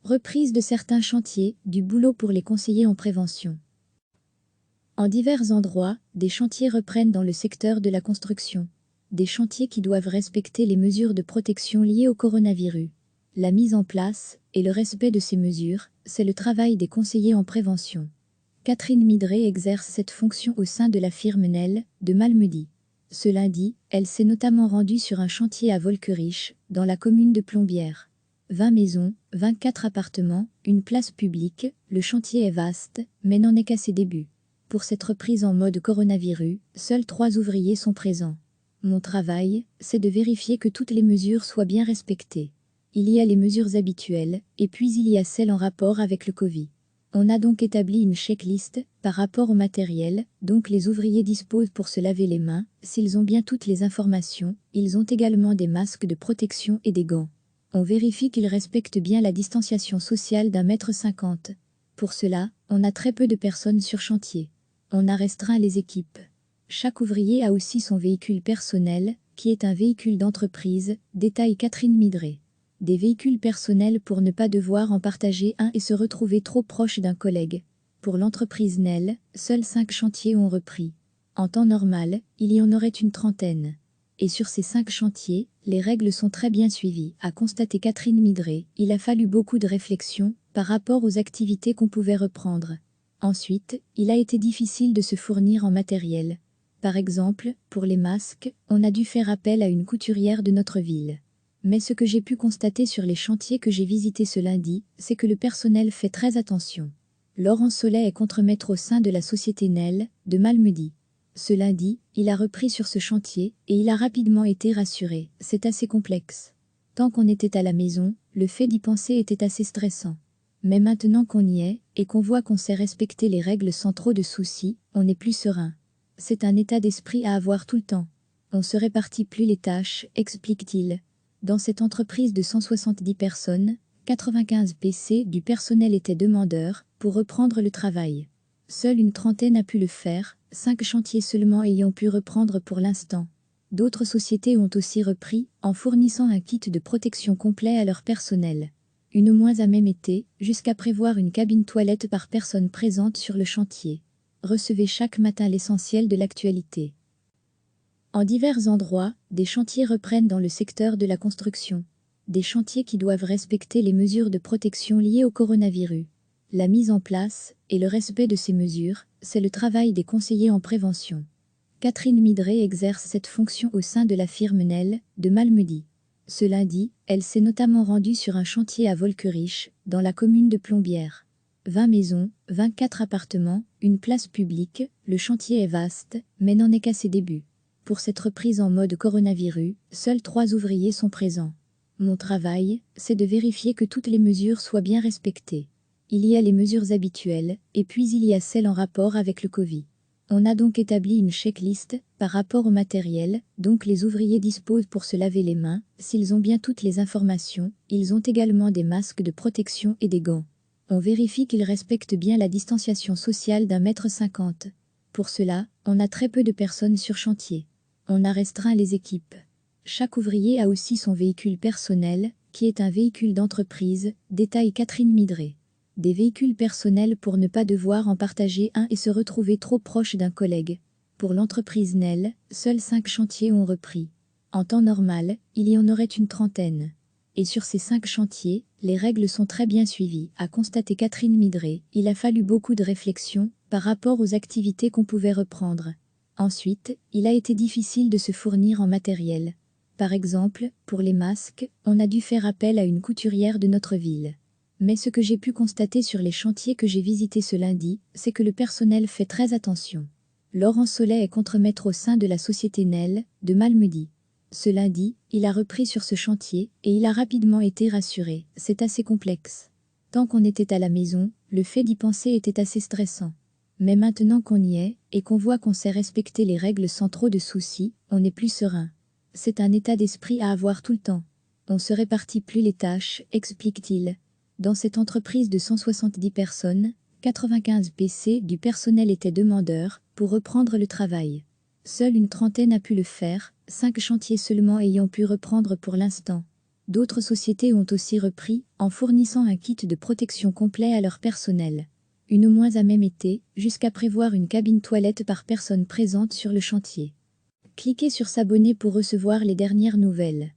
Reprise de certains chantiers, du boulot pour les conseillers en prévention. En divers endroits, des chantiers reprennent dans le secteur de la construction. Des chantiers qui doivent respecter les mesures de protection liées au coronavirus. La mise en place et le respect de ces mesures, c'est le travail des conseillers en prévention. Catherine Midré exerce cette fonction au sein de la firme Nel, de Malmedy. Ce lundi, elle s'est notamment rendue sur un chantier à Volkerich, dans la commune de Plombières. 20 maisons, 24 appartements, une place publique, le chantier est vaste, mais n'en est qu'à ses débuts. Pour cette reprise en mode coronavirus, seuls 3 ouvriers sont présents. Mon travail, c'est de vérifier que toutes les mesures soient bien respectées. Il y a les mesures habituelles, et puis il y a celles en rapport avec le Covid. On a donc établi une checklist par rapport au matériel, donc les ouvriers disposent pour se laver les mains, s'ils ont bien toutes les informations, ils ont également des masques de protection et des gants. On vérifie qu'ils respectent bien la distanciation sociale d'1,50 m. Pour cela, on a très peu de personnes sur chantier. On a restreint les équipes. Chaque ouvrier a aussi son véhicule personnel, qui est un véhicule d'entreprise, détaille Catherine Midré. Des véhicules personnels pour ne pas devoir en partager un et se retrouver trop proche d'un collègue. Pour l'entreprise Nel, seuls 5 chantiers ont repris. En temps normal, il y en aurait une trentaine. Et sur ces 5 chantiers, les règles sont très bien suivies, a constaté Catherine Midré. Il a fallu beaucoup de réflexion par rapport aux activités qu'on pouvait reprendre. Ensuite, il a été difficile de se fournir en matériel. Par exemple, pour les masques, on a dû faire appel à une couturière de notre ville. Mais ce que j'ai pu constater sur les chantiers que j'ai visités ce lundi, c'est que le personnel fait très attention. Laurent Sollet est contremaître au sein de la société Nel, de Malmedy. Ce lundi, il a repris sur ce chantier, et il a rapidement été rassuré, c'est assez complexe. Tant qu'on était à la maison, le fait d'y penser était assez stressant. Mais maintenant qu'on y est, et qu'on voit qu'on sait respecter les règles sans trop de soucis, on est plus serein. C'est un état d'esprit à avoir tout le temps. On se répartit plus les tâches, explique-t-il. Dans cette entreprise de 170 personnes, 95 PC du personnel étaient demandeurs pour reprendre le travail. Seule une trentaine a pu le faire, 5 chantiers seulement ayant pu reprendre pour l'instant. D'autres sociétés ont aussi repris en fournissant un kit de protection complet à leur personnel. Une moins a même été, jusqu'à prévoir une cabine toilette par personne présente sur le chantier. Recevez chaque matin l'essentiel de l'actualité. En divers endroits, des chantiers reprennent dans le secteur de la construction. Des chantiers qui doivent respecter les mesures de protection liées au coronavirus. La mise en place et le respect de ces mesures, c'est le travail des conseillers en prévention. Catherine Midré exerce cette fonction au sein de la firme Nel, de Malmedy. Ce lundi, elle s'est notamment rendue sur un chantier à Volkerich, dans la commune de Plombières. 20 maisons, 24 appartements, une place publique, le chantier est vaste, mais n'en est qu'à ses débuts. Pour cette reprise en mode coronavirus, seuls 3 ouvriers sont présents. Mon travail, c'est de vérifier que toutes les mesures soient bien respectées. Il y a les mesures habituelles, et puis il y a celles en rapport avec le Covid. On a donc établi une checklist par rapport au matériel, donc les ouvriers disposent pour se laver les mains, s'ils ont bien toutes les informations, ils ont également des masques de protection et des gants. On vérifie qu'ils respectent bien la distanciation sociale d'1,50 m. Pour cela, on a très peu de personnes sur chantier. On a restreint les équipes. Chaque ouvrier a aussi son véhicule personnel, qui est un véhicule d'entreprise, détaille Catherine Midré. Des véhicules personnels pour ne pas devoir en partager un et se retrouver trop proche d'un collègue. Pour l'entreprise Nel, seuls 5 chantiers ont repris. En temps normal, il y en aurait une trentaine. Et sur ces 5 chantiers, les règles sont très bien suivies, a constaté Catherine Midré. Il a fallu beaucoup de réflexion par rapport aux activités qu'on pouvait reprendre. Ensuite, il a été difficile de se fournir en matériel. Par exemple, pour les masques, on a dû faire appel à une couturière de notre ville. Mais ce que j'ai pu constater sur les chantiers que j'ai visités ce lundi, c'est que le personnel fait très attention. Laurent Sollet est contremaître au sein de la société Nel, de Malmedy. Ce lundi, il a repris sur ce chantier, et il a rapidement été rassuré, c'est assez complexe. Tant qu'on était à la maison, le fait d'y penser était assez stressant. Mais maintenant qu'on y est, et qu'on voit qu'on sait respecter les règles sans trop de soucis, on est plus serein. C'est un état d'esprit à avoir tout le temps. On se répartit plus les tâches, explique-t-il. Dans cette entreprise de 170 personnes, 95 PC du personnel étaient demandeurs pour reprendre le travail. Seule une trentaine a pu le faire, 5 chantiers seulement ayant pu reprendre pour l'instant. D'autres sociétés ont aussi repris, en fournissant un kit de protection complet à leur personnel. Une moins a même été, jusqu'à prévoir une cabine toilette par personne présente sur le chantier. Cliquez sur s'abonner pour recevoir les dernières nouvelles.